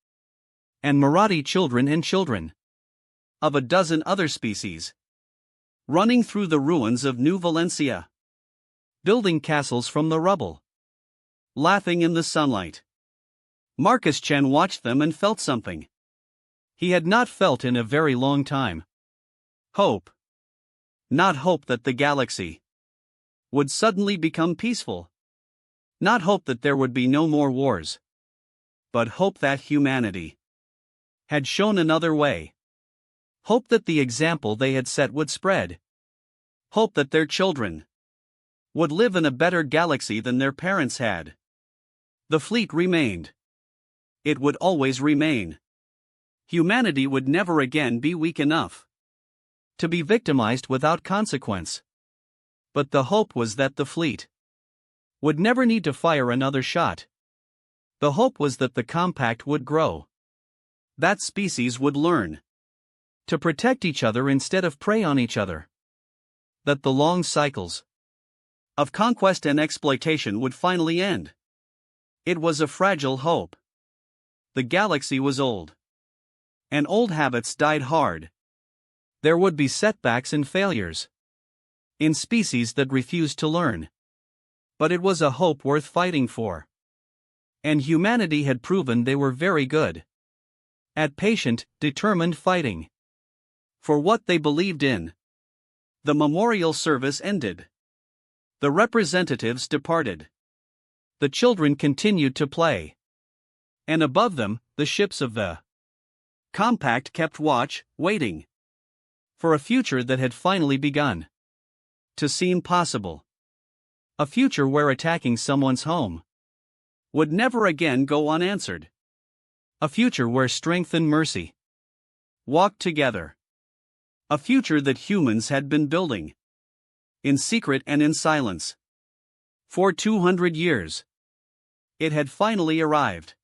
And Marathi children and children of a dozen other species. Running through the ruins of New Valencia. Building castles from the rubble. Laughing in the sunlight. Marcus Chen watched them and felt something he had not felt in a very long time. Hope. Not hope that the galaxy would suddenly become peaceful. Not hope that there would be no more wars. But hope that humanity had shown another way. Hope that the example they had set would spread. Hope that their children would live in a better galaxy than their parents had. The fleet remained. It would always remain. Humanity would never again be weak enough to be victimized without consequence. But the hope was that the fleet would never need to fire another shot. The hope was that the compact would grow. That species would learn to protect each other instead of prey on each other. That the long cycles of conquest and exploitation would finally end. It was a fragile hope. The galaxy was old. And old habits died hard. There would be setbacks and failures in species that refused to learn. But it was a hope worth fighting for. And humanity had proven they were very good at patient, determined fighting for what they believed in. The memorial service ended. The representatives departed. The children continued to play. And above them, the ships of the Compact kept watch, waiting for a future that had finally begun to seem possible. A future where attacking someone's home would never again go unanswered. A future where strength and mercy walked together. A future that humans had been building in secret and in silence for 200 years. It had finally arrived.